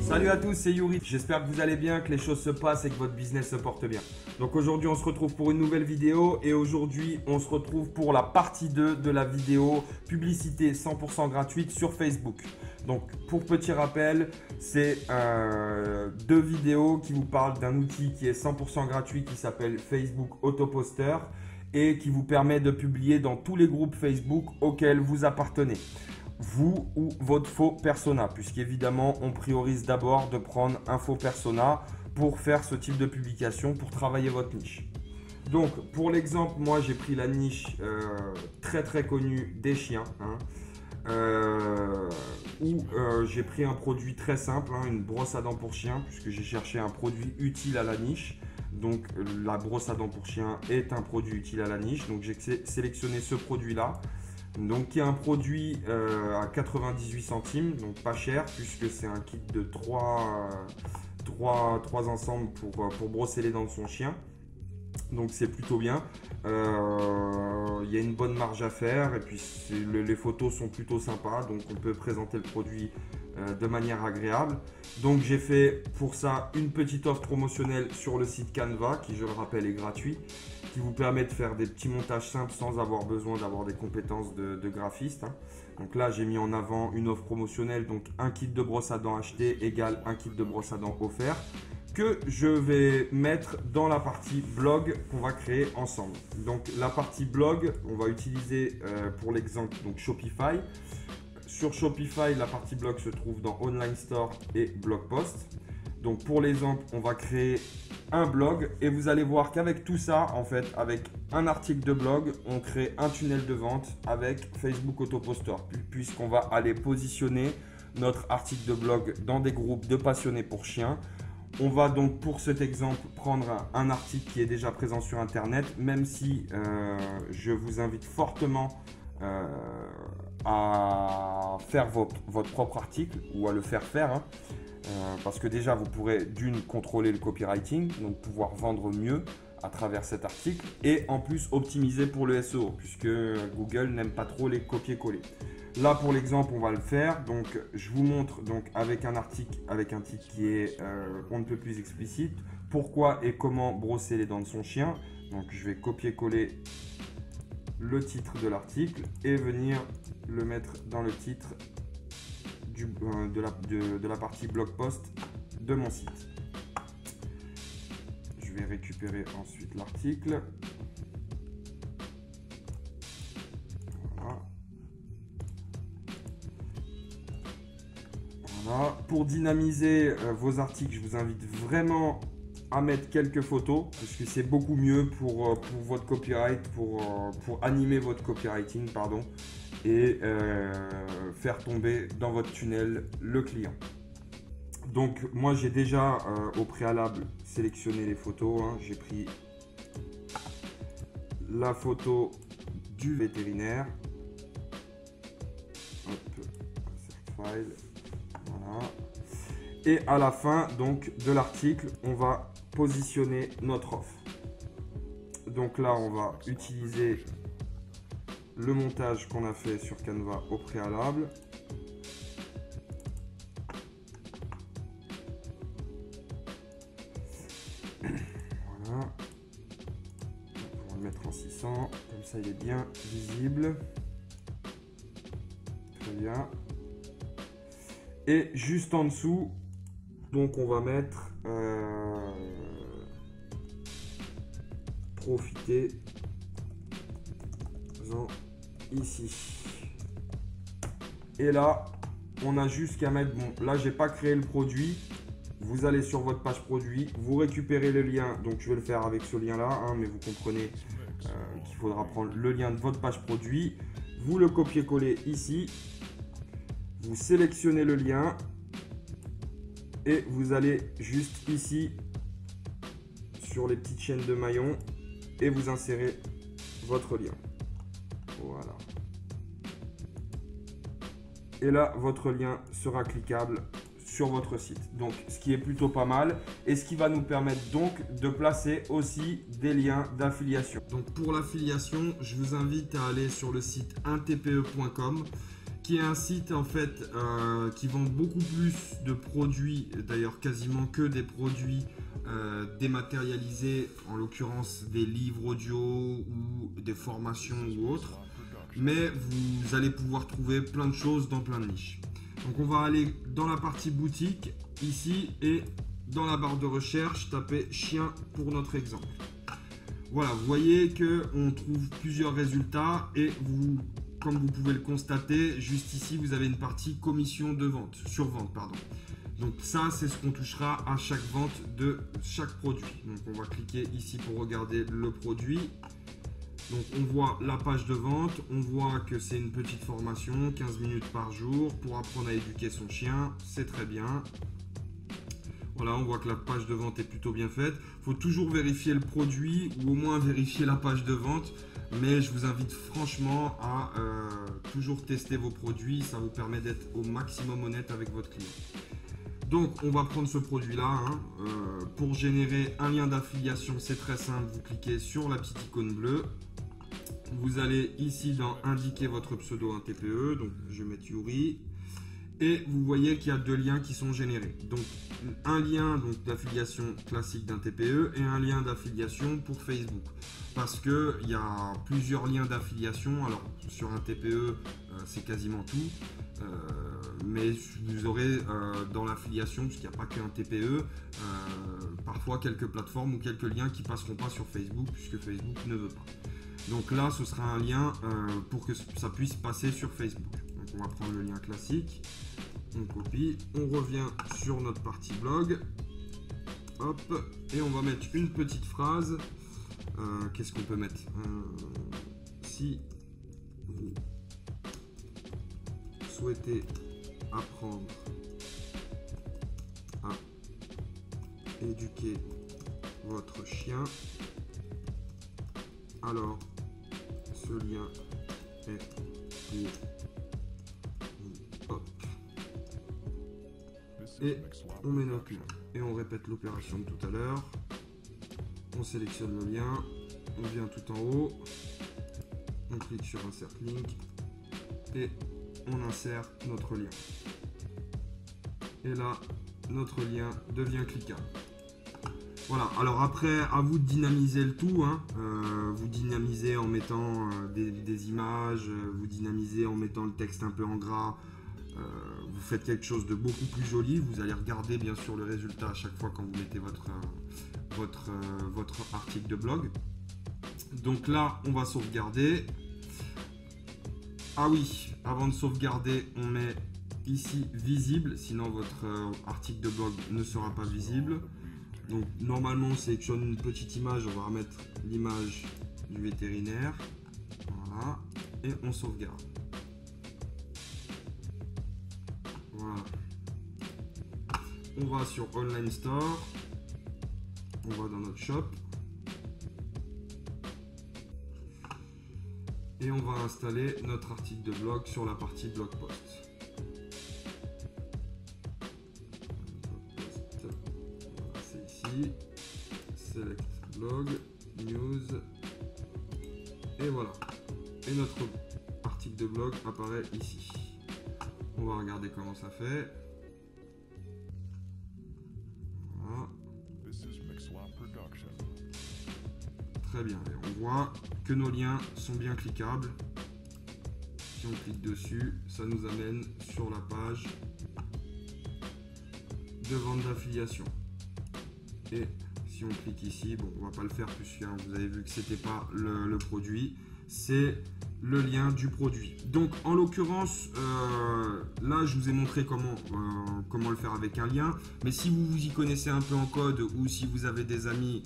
Salut à tous, c'est Yuri. J'espère que vous allez bien, que les choses se passent et que votre business se porte bien. Donc aujourd'hui, on se retrouve pour une nouvelle vidéo et aujourd'hui, on se retrouve pour la partie 2 de la vidéo publicité 100% gratuite sur Facebook. Donc pour petit rappel, c'est deux vidéos qui vous parlent d'un outil qui est 100% gratuit qui s'appelle Facebook Autoposter et qui vous permet de publier dans tous les groupes Facebook auxquels vous appartenez. Vous ou votre faux persona, puisqu'évidemment on priorise d'abord de prendre un faux persona pour faire ce type de publication, pour travailler votre niche. Donc pour l'exemple, moi j'ai pris la niche très connue des chiens, où j'ai pris un produit très simple, une brosse à dents pour chien, puisque j'ai cherché un produit utile à la niche. Donc la brosse à dents pour chien est un produit utile à la niche, donc j'ai sélectionné ce produit-là. Donc qui est un produit à 98 centimes, donc pas cher puisque c'est un kit de 3 ensembles pour brosser les dents de son chien. Donc c'est plutôt bien. Il y a une bonne marge à faire et puis les photos sont plutôt sympas, donc on peut présenter le produit de manière agréable. Donc j'ai fait pour ça une petite offre promotionnelle sur le site Canva qui, je le rappelle, est gratuit, qui vous permet de faire des petits montages simples sans avoir besoin d'avoir des compétences de graphiste. Donc là j'ai mis en avant une offre promotionnelle, donc un kit de brosse à dents acheté égale un kit de brosse à dents offert, que je vais mettre dans la partie blog qu'on va créer ensemble. Donc la partie blog, on va utiliser pour l'exemple donc Shopify. Sur Shopify, la partie blog se trouve dans Online Store et Blog Post. Donc pour l'exemple, on va créer un blog et vous allez voir qu'avec tout ça, en fait, avec un article de blog, on crée un tunnel de vente avec Facebook Autoposter, puisqu'on va aller positionner notre article de blog dans des groupes de passionnés pour chiens. On va donc pour cet exemple prendre un article qui est déjà présent sur Internet, même si je vous invite fortement à faire votre propre article ou à le faire faire. Parce que déjà vous pourrez d'une contrôler le copywriting, donc pouvoir vendre mieux à travers cet article et en plus optimiser pour le SEO puisque Google n'aime pas trop les copier-coller. Là pour l'exemple on va le faire, donc je vous montre donc avec un article avec un titre qui est on ne peut plus explicite, pourquoi et comment brosser les dents de son chien. Donc je vais copier-coller le titre de l'article et venir le mettre dans le titre de la partie blog post de mon site. Je vais récupérer ensuite l'article. Voilà. Pour dynamiser vos articles, je vous invite vraiment à mettre quelques photos parce que c'est beaucoup mieux pour votre copyright, pour animer votre copywriting, pardon, et faire tomber dans votre tunnel le client. Donc moi j'ai déjà au préalable sélectionné les photos, j'ai pris la photo du vétérinaire, hop, insert file, voilà. Et à la fin donc de l'article on va positionner notre offre. Donc là on va utiliser le montage qu'on a fait sur Canva au préalable. Voilà. On va le mettre en 600, comme ça il est bien visible. Très bien. Et juste en dessous, donc on va mettre profiter ici. Et là on a juste qu'à mettre, bon là j'ai pas créé le produit, vous allez sur votre page produit, vous récupérez le lien, donc je vais le faire avec ce lien là, mais vous comprenez qu'il faudra prendre le lien de votre page produit, vous le copiez-coller ici, vous sélectionnez le lien et vous allez juste ici sur les petites chaînes de maillons et vous insérez votre lien. Voilà. Et là, votre lien sera cliquable sur votre site. Donc, ce qui est plutôt pas mal et ce qui va nous permettre donc de placer aussi des liens d'affiliation. Donc, pour l'affiliation, je vous invite à aller sur le site 1tpe.com qui est un site en fait qui vend beaucoup plus de produits, d'ailleurs quasiment que des produits dématérialisés, en l'occurrence des livres audio ou des formations ou autres, mais vous allez pouvoir trouver plein de choses dans plein de niches. Donc on va aller dans la partie boutique ici et dans la barre de recherche taper chien pour notre exemple. Voilà, vous voyez qu'on trouve plusieurs résultats et vous, comme vous pouvez le constater, juste ici vous avez une partie commission de vente, sur vente pardon. Donc ça c'est ce qu'on touchera à chaque vente de chaque produit. Donc on va cliquer ici pour regarder le produit. Donc on voit la page de vente, on voit que c'est une petite formation, 15 minutes par jour pour apprendre à éduquer son chien, c'est très bien. Voilà, on voit que la page de vente est plutôt bien faite. Il faut toujours vérifier le produit ou au moins vérifier la page de vente. Mais je vous invite franchement à toujours tester vos produits. Ça vous permet d'être au maximum honnête avec votre client. Donc, on va prendre ce produit-là. Pour générer un lien d'affiliation, c'est très simple. Vous cliquez sur la petite icône bleue. Vous allez ici dans indiquer votre pseudo un TPE. Donc, je vais mettre Yuri. Et vous voyez qu'il y a deux liens qui sont générés. Donc un lien d'affiliation classique d'un TPE et un lien d'affiliation pour Facebook. Parce qu'il y a plusieurs liens d'affiliation. Alors sur un TPE, c'est quasiment tout. Mais vous aurez dans l'affiliation, puisqu'il n'y a pas qu'un TPE, parfois quelques plateformes ou quelques liens qui ne passeront pas sur Facebook, puisque Facebook ne veut pas. Donc là, ce sera un lien pour que ça puisse passer sur Facebook. Donc on va prendre le lien classique, on copie, on revient sur notre partie blog, hop, et on va mettre une petite phrase. Qu'est-ce qu'on peut mettre? Si vous souhaitez apprendre à éduquer votre chien, alors ce lien est pour vous. Hop. Et on met notre lien et on répète l'opération de tout à l'heure. On sélectionne le lien, on vient tout en haut, on clique sur Insert Link et on insère notre lien. Et là, notre lien devient cliquable. Voilà, alors après, à vous de dynamiser le tout. Vous dynamisez en mettant des images, vous dynamisez en mettant le texte un peu en gras. Vous faites quelque chose de beaucoup plus joli. Vous allez regarder bien sûr le résultat à chaque fois quand vous mettez votre article de blog. Donc là, on va sauvegarder. Ah oui, avant de sauvegarder, on met ici visible, sinon votre article de blog ne sera pas visible. Donc normalement on sélectionne une petite image, on va remettre l'image du vétérinaire, voilà, et on sauvegarde. Voilà. On va sur Online Store, on va dans notre shop, et on va installer notre article de blog sur la partie blog post. Select blog, news, et voilà. Et notre article de blog apparaît ici. On va regarder comment ça fait. Voilà. Très bien. Et on voit que nos liens sont bien cliquables. Si on clique dessus, ça nous amène sur la page de vente d'affiliation. Et si on clique ici, bon, on va pas le faire puisque vous avez vu que c'était pas le produit, c'est le lien du produit. Donc en l'occurrence, là je vous ai montré comment le faire avec un lien, mais si vous vous y connaissez un peu en code ou si vous avez des amis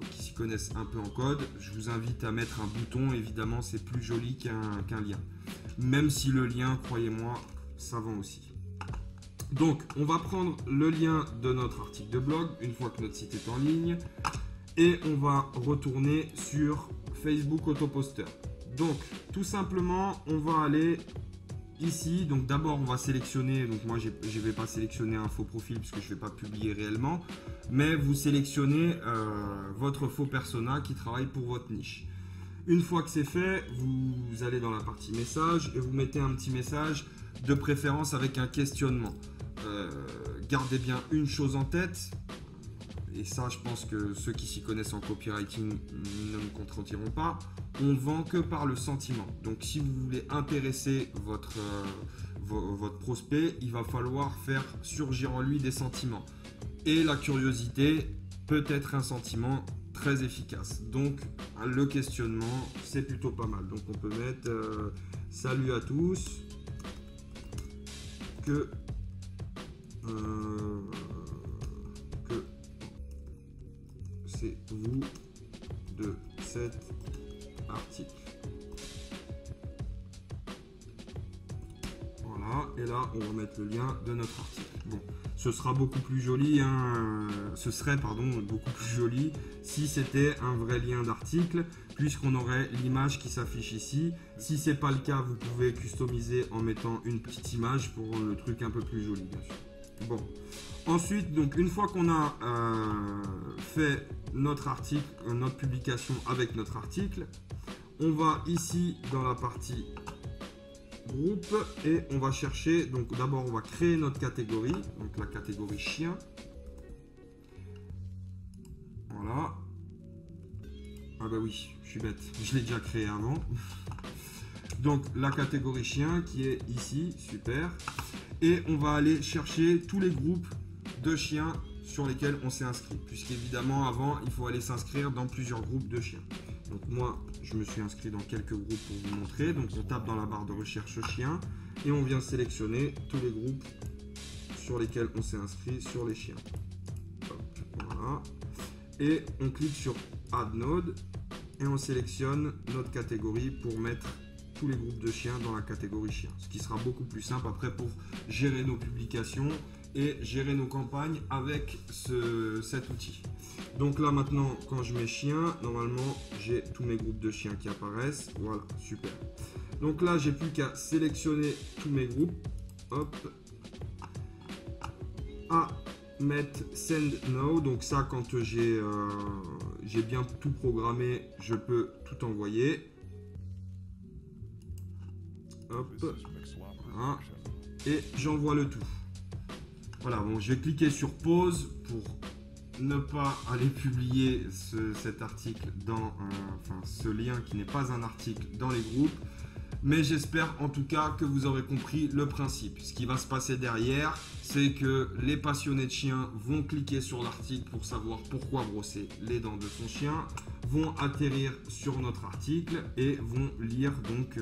qui s'y connaissent un peu en code, je vous invite à mettre un bouton. Évidemment, c'est plus joli qu'un lien, même si le lien, croyez-moi, ça vend aussi. Donc, on va prendre le lien de notre article de blog une fois que notre site est en ligne et on va retourner sur Facebook Autoposter. Donc, tout simplement, on va aller ici. Donc, d'abord, on va sélectionner. Donc, moi, je ne vais pas sélectionner un faux profil puisque je ne vais pas publier réellement, mais vous sélectionnez votre faux persona qui travaille pour votre niche. Une fois que c'est fait, vous allez dans la partie message et vous mettez un petit message, de préférence avec un questionnement. Gardez bien une chose en tête, et ça je pense que ceux qui s'y connaissent en copywriting ne me contrediront pas, on vend que par le sentiment. Donc si vous voulez intéresser votre prospect, il va falloir faire surgir en lui des sentiments. Et la curiosité peut être un sentiment très efficace. Donc le questionnement, c'est plutôt pas mal. Donc on peut mettre salut à tous, que c'est-vous de cet article? Voilà, et là on va mettre le lien de notre article. Bon, ce sera beaucoup plus joli, ce serait beaucoup plus joli si c'était un vrai lien d'article, puisqu'on aurait l'image qui s'affiche ici. Si c'est pas le cas, vous pouvez customiser en mettant une petite image pour rendre le truc un peu plus joli, bien sûr. Bon, ensuite, donc une fois qu'on a fait notre article, notre publication avec notre article, on va ici dans la partie groupe et on va chercher, donc d'abord on va créer notre catégorie, donc la catégorie chien. Voilà. Ah bah oui, je suis bête, je l'ai déjà créé avant. Donc la catégorie chien qui est ici, super. Et on va aller chercher tous les groupes de chiens sur lesquels on s'est inscrit, puisqu'évidemment avant il faut aller s'inscrire dans plusieurs groupes de chiens. Donc moi je me suis inscrit dans quelques groupes pour vous montrer. Donc on tape dans la barre de recherche chien et on vient sélectionner tous les groupes sur lesquels on s'est inscrit sur les chiens. Hop, voilà. Et on clique sur Add Node et on sélectionne notre catégorie pour mettre tous les groupes de chiens dans la catégorie chien, ce qui sera beaucoup plus simple après pour gérer nos publications et gérer nos campagnes avec cet outil. Donc là maintenant quand je mets chien, normalement j'ai tous mes groupes de chiens qui apparaissent. Voilà, super. Donc là j'ai plus qu'à sélectionner tous mes groupes, hop, à mettre Send Now. Donc ça, quand j'ai bien tout programmé, je peux tout envoyer. Hop, voilà. Et j'envoie le tout. Voilà, bon, je vais cliquer sur pause pour ne pas aller publier cet article dans ce lien qui n'est pas un article dans les groupes. Mais j'espère en tout cas que vous aurez compris le principe. Ce qui va se passer derrière, c'est que les passionnés de chiens vont cliquer sur l'article pour savoir pourquoi brosser les dents de son chien, vont atterrir sur notre article et vont lire donc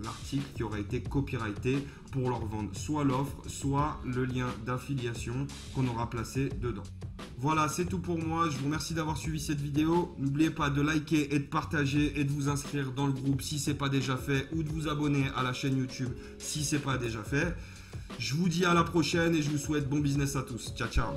l'article qui aura été copyrighté pour leur vendre soit l'offre, soit le lien d'affiliation qu'on aura placé dedans. Voilà, c'est tout pour moi. Je vous remercie d'avoir suivi cette vidéo. N'oubliez pas de liker et de partager et de vous inscrire dans le groupe si ce n'est pas déjà fait, ou de vous abonner à la chaîne YouTube si ce n'est pas déjà fait. Je vous dis à la prochaine et je vous souhaite bon business à tous. Ciao, ciao.